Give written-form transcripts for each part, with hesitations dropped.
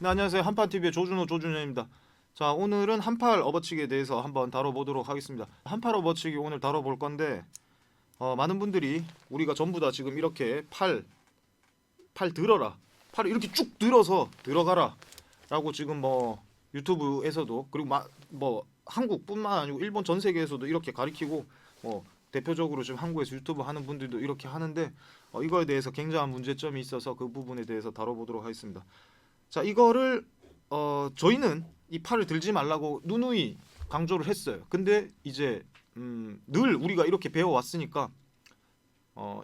네, 안녕하세요. 한판TV의 조준호입니다. 자, 오늘은 한팔 업어치기에 대해서 한번 다뤄보도록 하겠습니다. 한팔 업어치기 오늘 다뤄볼 건데, 많은 분들이 우리가 전부 다 지금 이렇게 팔 들어라, 팔을 이렇게 쭉 들어서 들어가라 라고 지금 뭐 유튜브에서도, 그리고 뭐 한국뿐만 아니고 일본 전 세계에서도 이렇게 가리키고, 뭐 대표적으로 지금 한국에서 유튜브 하는 분들도 이렇게 하는데, 이거에 대해서 굉장한 문제점이 있어서 그 부분에 대해서 다뤄보도록 하겠습니다. 자, 이거를 저희는 이 팔을 들지 말라고 누누이 강조를 했어요. 근데 이제 늘 우리가 이렇게 배워왔으니까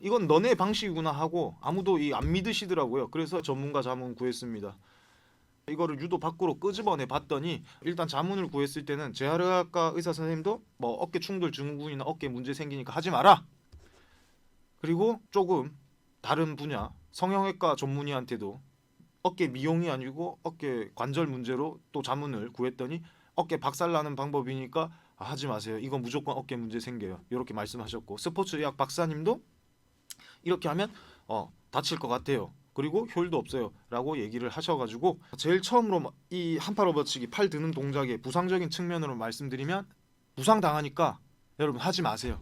이건 너네 방식이구나 하고 아무도 안 믿으시더라고요. 그래서 전문가 자문 구했습니다. 이거를 유도 밖으로 끄집어내 봤더니, 일단 자문을 구했을 때는 재활의학과 의사 선생님도 뭐 어깨 충돌 증후군이나 어깨 문제 생기니까 하지 마라. 그리고 조금 다른 분야 성형외과 전문의한테도 어깨 미용이 아니고 어깨 관절 문제로 또 자문을 구했더니, 어깨 박살나는 방법이니까 하지 마세요. 이건 무조건 어깨 문제 생겨요. 이렇게 말씀하셨고, 스포츠의학 박사님도 이렇게 하면 다칠 것 같아요. 그리고 효율도 없어요. 라고 얘기를 하셔가지고, 제일 처음으로 이 한팔 업어치기 팔 드는 동작의 부상적인 측면으로 말씀드리면, 부상 당하니까 여러분 하지 마세요.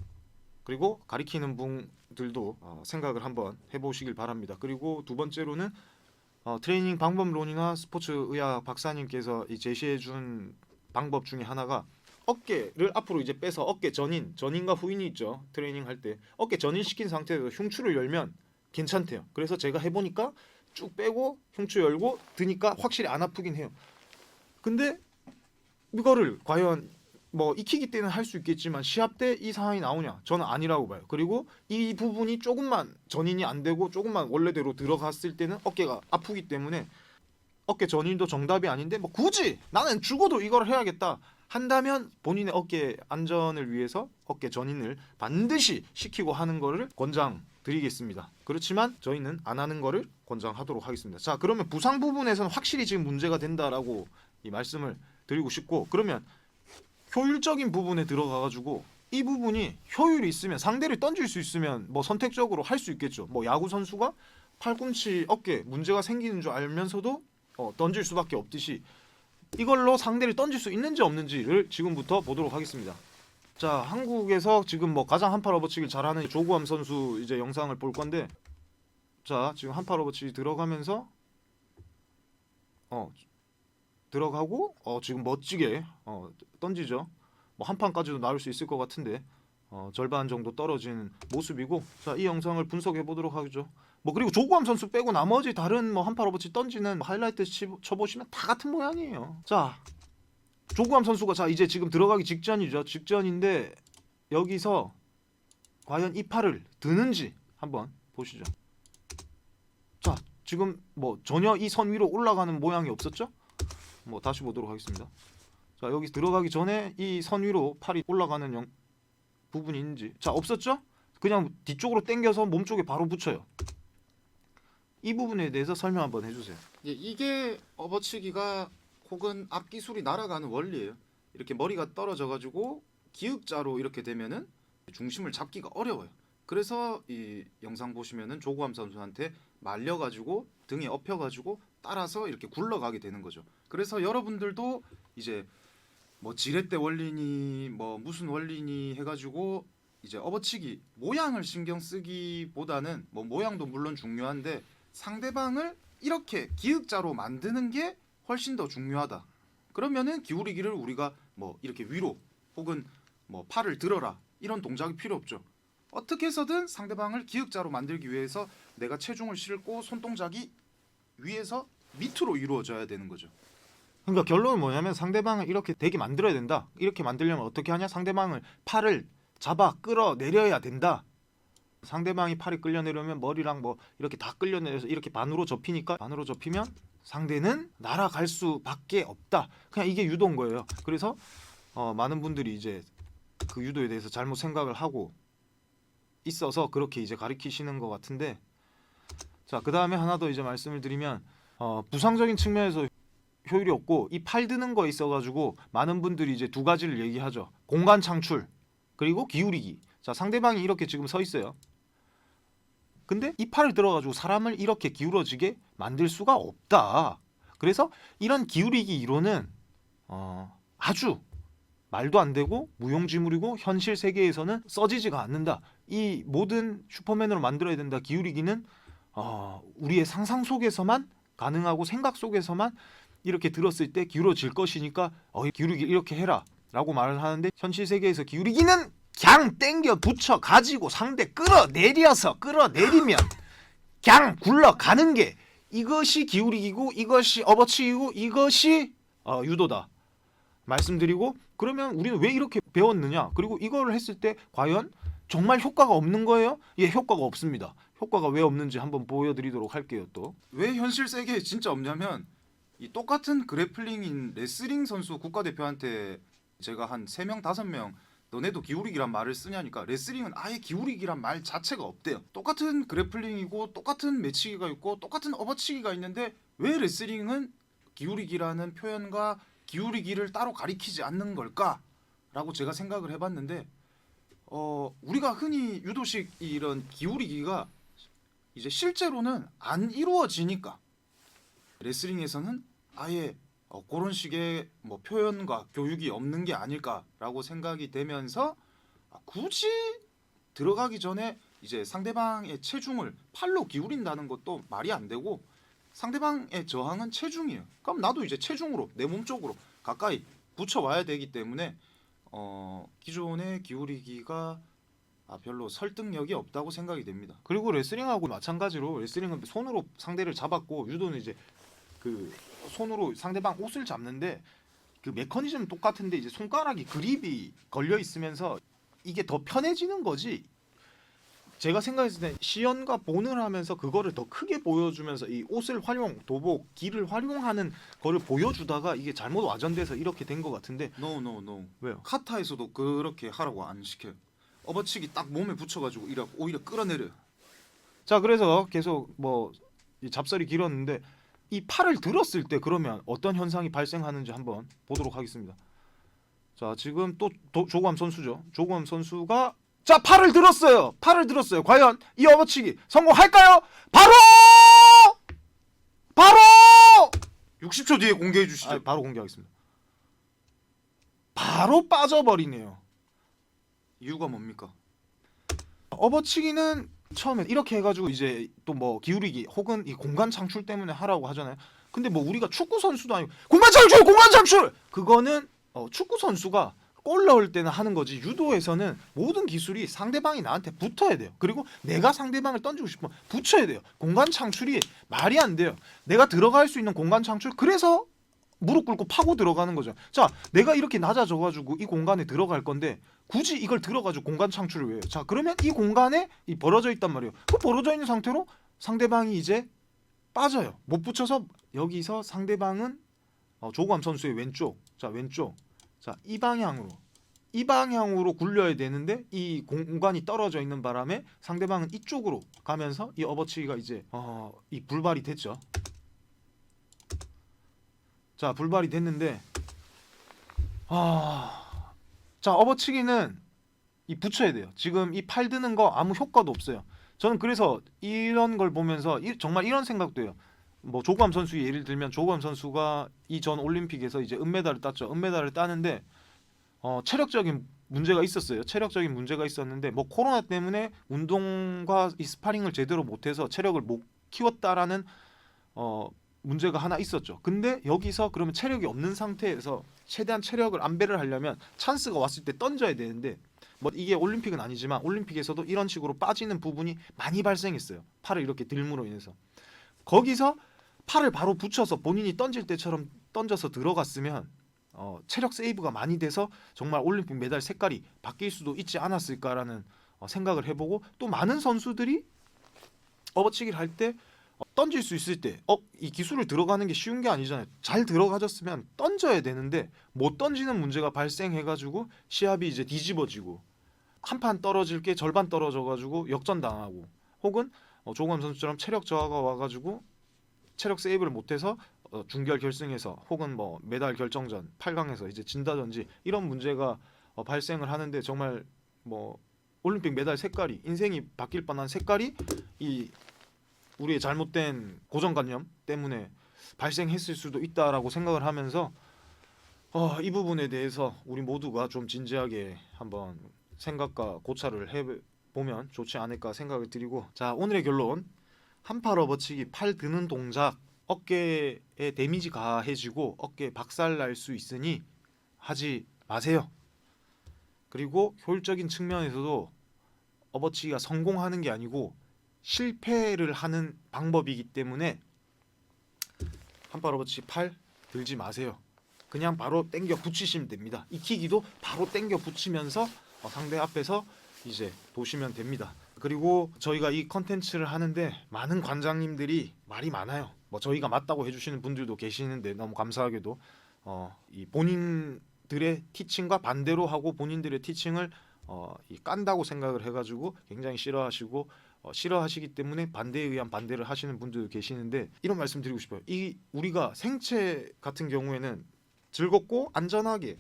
그리고 가리키는 분들도 생각을 한번 해보시길 바랍니다. 그리고 두 번째로는 트레이닝 방법론이나 스포츠의학 박사님께서 제시해준 방법 중에 하나가, 어깨를 앞으로 이제 빼서 어깨 전인과 후인이 있죠. 트레이닝 할 때 어깨 전인시킨 상태에서 흉추를 열면 괜찮대요. 그래서 제가 해보니까 쭉 빼고 흉추 열고 드니까 확실히 안 아프긴 해요. 근데 이거를 과연 뭐 익히기 때는 할 수 있겠지만 시합 때 이 상황이 나오냐? 저는 아니라고 봐요. 그리고 이 부분이 조금만 전인이 안 되고 조금만 원래대로 들어갔을 때는 어깨가 아프기 때문에, 어깨 전인도 정답이 아닌데 뭐 굳이 나는 죽어도 이걸 해야겠다 한다면 본인의 어깨 안전을 위해서 어깨 전인을 반드시 시키고 하는 거를 권장드리겠습니다. 그렇지만 저희는 안 하는 거를 권장하도록 하겠습니다. 자, 그러면 부상 부분에서는 확실히 지금 문제가 된다라고 이 말씀을 드리고 싶고, 그러면 효율적인 부분에 들어가가지고 이 부분이 효율이 있으면, 상대를 던질 수 있으면 뭐 선택적으로 할 수 있겠죠. 뭐 야구 선수가 팔꿈치 어깨 문제가 생기는 줄 알면서도 던질 수밖에 없듯이, 이걸로 상대를 던질 수 있는지 없는지를 지금부터 보도록 하겠습니다. 자, 한국에서 지금 뭐 가장 한팔 업어치기를 잘하는 조구함 선수 이제 영상을 볼 건데, 자, 지금 한팔 업어치기 들어가면서 들어가고 지금 멋지게 던지죠. 뭐 한 판까지도 나올 수 있을 것 같은데 절반 정도 떨어진 모습이고, 자, 이 영상을 분석해 보도록 하죠. 뭐 그리고 조구함 선수 빼고 나머지 다른 뭐 한팔 업어치 던지는 하이라이트 쳐보시면 다 같은 모양이에요. 자, 조구함 선수가 자 이제 지금 들어가기 직전이죠. 직전인데 여기서 과연 이 팔을 드는지 한번 보시죠. 자, 지금 뭐 전혀 이 선 위로 올라가는 모양이 없었죠? 뭐 다시 보도록 하겠습니다. 자, 여기 들어가기 전에 이 선 위로 팔이 올라가는 부분이 있는지, 자, 없었죠? 그냥 뒤쪽으로 당겨서 몸쪽에 바로 붙여요. 이 부분에 대해서 설명 한번 해주세요. 예, 이게 업어치기가 혹은 앞기술이 날아가는 원리예요. 이렇게 머리가 떨어져가지고 기역자로 이렇게 되면은 중심을 잡기가 어려워요. 그래서 이 영상 보시면은 조구함 선수한테 말려가지고 등에 엎혀가지고 따라서 이렇게 굴러가게 되는 거죠. 그래서 여러분들도 이제 뭐 지렛대 원리니 뭐 무슨 원리니 해가지고 이제 업어치기 모양을 신경 쓰기보다는, 뭐 모양도 물론 중요한데 상대방을 이렇게 기역자로 만드는 게 훨씬 더 중요하다. 그러면은 기울이기를 우리가 뭐 이렇게 위로 혹은 뭐 팔을 들어라 이런 동작이 필요 없죠. 어떻게 해서든 상대방을 기역자로 만들기 위해서 내가 체중을 싣고 손동작이 위에서 밑으로 이루어져야 되는 거죠. 그러니까 결론은 뭐냐면, 상대방을 이렇게 되게 만들어야 된다. 이렇게 만들려면 어떻게 하냐? 상대방을 팔을 잡아 끌어내려야 된다. 상대방이 팔이 끌려내려면 머리랑 뭐 이렇게 다 끌려내려서 이렇게 반으로 접히니까, 반으로 접히면 상대는 날아갈 수밖에 없다. 그냥 이게 유도인 거예요. 그래서 많은 분들이 이제 그 유도에 대해서 잘못 생각을 하고 있어서 그렇게 이제 가리키시는 것 같은데, 자, 그 다음에 하나 더 이제 말씀을 드리면, 부상적인 측면에서 효율이 없고 이 팔 드는 거에 있어가지고 많은 분들이 이제 두 가지를 얘기하죠. 공간 창출, 그리고 기울이기. 자, 상대방이 이렇게 지금 서 있어요. 근데 이 팔을 들어가지고 사람을 이렇게 기울어지게 만들 수가 없다. 그래서 이런 기울이기 이론은 아주 말도 안 되고 무용지물이고 현실 세계에서는 써지지가 않는다. 이 모든 슈퍼맨으로 만들어야 된다. 기울이기는 우리의 상상 속에서만 가능하고 생각 속에서만 이렇게 들었을 때 기울어질 것이니까 기울이기 이렇게 해라 라고 말을 하는데, 현실 세계에서 기울이기는 그냥 땡겨 붙여 가지고 상대 끌어내리면 그냥 굴러가는 게, 이것이 기울이기고 이것이 업어치기고 이것이 유도다 말씀드리고, 그러면 우리는 왜 이렇게 배웠느냐, 그리고 이거를 했을 때 과연 정말 효과가 없는 거예요? 예, 효과가 없습니다. 효과가 왜 없는지 한번 보여드리도록 할게요. 또 왜 현실 세계에 진짜 없냐면, 이 똑같은 그래플링인 레슬링 선수 국가대표한테 제가 한 3명 5명 너네도 기울이기란 말을 쓰냐니까, 레슬링은 아예 기울이기란 말 자체가 없대요. 똑같은 그래플링이고 똑같은 매치기가 있고 똑같은 업어치기가 있는데 왜 레슬링은 기울이기라는 표현과 기울이기를 따로 가리키지 않는 걸까라고 제가 생각을 해봤는데, 우리가 흔히 유도식 이런 기울이기가 이제 실제로는 안 이루어지니까 레슬링에서는 아예 그런 식의 뭐 표현과 교육이 없는 게 아닐까라고 생각이 되면서, 굳이 들어가기 전에 이제 상대방의 체중을 팔로 기울인다는 것도 말이 안 되고, 상대방의 저항은 체중이에요. 그럼 나도 이제 체중으로 내 몸 쪽으로 가까이 붙여와야 되기 때문에 기존의 기울이기가 별로 설득력이 없다고 생각이 됩니다. 그리고 레슬링하고 마찬가지로, 레슬링은 손으로 상대를 잡았고 유도는 이제 그 손으로 상대방 옷을 잡는데, 그 메커니즘은 똑같은데 이제 손가락이 그립이 걸려 있으면서 이게 더 편해지는 거지. 제가 생각했을 때 시연과 본을 하면서 그거를 더 크게 보여주면서 이 옷을 도복, 기를 활용하는 거를 보여주다가 이게 잘못 와전돼서 이렇게 된 것 같은데. No. 왜요? 카타에서도 그렇게 하라고 안 시켜요. 업어치기 딱 몸에 붙여가지고 오히려 끌어내려. 자, 그래서 계속 이 잡설이 길었는데, 이 팔을 들었을 때 그러면 어떤 현상이 발생하는지 한번 보도록 하겠습니다. 자, 지금 또 조구함 선수죠. 조구함 선수가 자, 팔을 들었어요. 과연 이 업어치기 성공할까요? 바로 60초 뒤에 공개해 주시죠. 바로 공개하겠습니다. 바로 빠져버리네요. 이유가 뭡니까? 업어치기는 처음엔 이렇게 해가지고 이제 또 뭐 기울이기 혹은 이 공간 창출 때문에 하라고 하잖아요. 근데 뭐 우리가 축구 선수도 아니고 공간 창출 그거는 축구 선수가 골 넣을 때는 하는 거지, 유도에서는 모든 기술이 상대방이 나한테 붙어야 돼요. 그리고 내가 상대방을 던지고 싶으면 붙여야 돼요. 공간 창출이 말이 안 돼요. 내가 들어갈 수 있는 공간 창출, 그래서 무릎 꿇고 파고 들어가는 거죠. 자, 내가 이렇게 낮아져가지고 이 공간에 들어갈 건데 굳이 이걸 들어가지고 공간 창출을 왜 해요? 자, 그러면 이 공간에 벌어져 있단 말이에요. 그 벌어져 있는 상태로 상대방이 이제 빠져요. 못 붙여서 여기서 상대방은 조구함 선수의 왼쪽, 자, 이 방향으로 굴려야 되는데 이 공간이 떨어져 있는 바람에 상대방은 이쪽으로 가면서 이 업어치기가 이제 이 불발이 됐죠. 자, 불발이 됐는데 자, 업어치기는 이 붙여야 돼요. 지금 이 팔 드는 거 아무 효과도 없어요. 저는 그래서 이런 걸 보면서 정말 이런 생각도 해요. 뭐 조구함 선수 예를 들면, 조구함 선수가 이전 올림픽에서 이제 은메달을 땄죠. 은메달을 따는데 체력적인 문제가 있었어요. 체력적인 문제가 있었는데 뭐 코로나 때문에 운동과 이 스파링을 제대로 못해서 체력을 못 키웠다라는 문제가 하나 있었죠. 근데 여기서 그러면 체력이 없는 상태에서 최대한 체력을 안배를 하려면 찬스가 왔을 때 던져야 되는데, 뭐 이게 올림픽은 아니지만 올림픽에서도 이런 식으로 빠지는 부분이 많이 발생했어요. 팔을 이렇게 들므로 인해서. 거기서 팔을 바로 붙여서 본인이 던질 때처럼 던져서 들어갔으면 체력 세이브가 많이 돼서 정말 올림픽 메달 색깔이 바뀔 수도 있지 않았을까라는 생각을 해보고, 또 많은 선수들이 업어치기를 할 때 던질 수 있을 때 이 기술을 들어가는 게 쉬운 게 아니잖아요. 잘 들어가졌으면 던져야 되는데 못 던지는 문제가 발생해가지고 시합이 이제 뒤집어지고 한 판 떨어질 게 절반 떨어져가지고 역전당하고, 혹은 조구함 선수처럼 체력 저하가 와가지고 체력 세이브를 못해서 준결 결승에서 혹은 뭐 메달 결정전 8강에서 이제 진다든지 이런 문제가 발생을 하는데, 정말 뭐 올림픽 메달 색깔이, 인생이 바뀔 뻔한 색깔이 이 우리의 잘못된 고정관념 때문에 발생했을 수도 있다라고 생각을 하면서 이 부분에 대해서 우리 모두가 좀 진지하게 한번 생각과 고찰을 해보면 좋지 않을까 생각을 드리고, 자, 오늘의 결론: 한팔 업어치기, 팔 드는 동작 어깨에 데미지 가해지고 어깨 박살 날 수 있으니 하지 마세요. 그리고 효율적인 측면에서도 업어치기가 성공하는 게 아니고 실패를 하는 방법이기 때문에 한팔 업어치기 팔 들지 마세요. 그냥 바로 당겨 붙이시면 됩니다. 익히기도 바로 당겨 붙이면서 상대 앞에서 이제 도시면 됩니다. 그리고 저희가 이 컨텐츠를 하는데 많은 관장님들이 말이 많아요. 뭐 저희가 맞다고 해주시는 분들도 계시는데 너무 감사하게도 이 본인들의 티칭과 반대로 하고 본인들의 티칭을 이 깐다고 생각을 해가지고 굉장히 싫어하시고 싫어하시기 때문에 반대에 의한 반대를 하시는 분들도 계시는데, 이런 말씀 드리고 싶어요. 이 우리가 생체 같은 경우에는 즐겁고 안전하게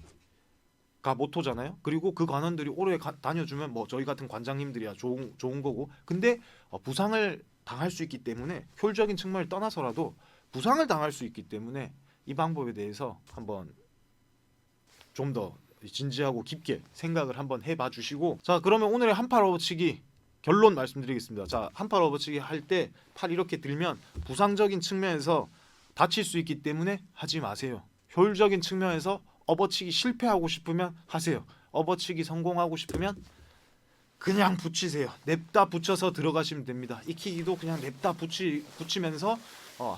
가 모토잖아요. 그리고 그 관원들이 오래 다녀주면 뭐 저희 같은 관장님들이야 좋은 거고, 근데 부상을 당할 수 있기 때문에 효율적인 측면을 떠나서라도 부상을 당할 수 있기 때문에 이 방법에 대해서 한번 좀 더 진지하고 깊게 생각을 한번 해봐 주시고, 자, 그러면 오늘의 한팔 업어치기 결론 말씀드리겠습니다. 자, 한팔 업어치기 할 때 팔 이렇게 들면 부상적인 측면에서 다칠 수 있기 때문에 하지 마세요. 효율적인 측면에서 업어치기 실패하고 싶으면 하세요. 업어치기 성공하고 싶으면 그냥 붙이세요. 냅다 붙여서 들어가시면 됩니다. 익히기도 그냥 냅다 붙이면서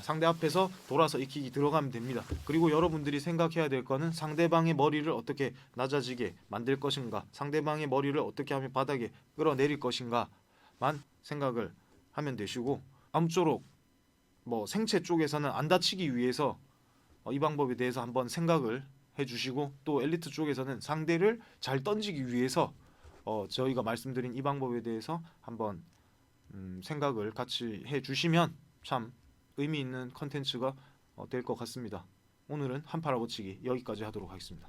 상대 앞에서 돌아서 익히기 들어가면 됩니다. 그리고 여러분들이 생각해야 될 거는 상대방의 머리를 어떻게 낮아지게 만들 것인가, 상대방의 머리를 어떻게 하면 바닥에 끌어내릴 것인가만 생각을 하면 되시고, 아무쪼록 뭐 생체 쪽에서는 안 다치기 위해서 이 방법에 대해서 한번 생각을 해주시고, 또 엘리트 쪽에서는 상대를 잘 던지기 위해서 저희가 말씀드린 이 방법에 대해서 한번 생각을 같이 해주시면 참 의미 있는 컨텐츠가 될 것 같습니다. 오늘은 한팔 업어치기 여기까지 하도록 하겠습니다.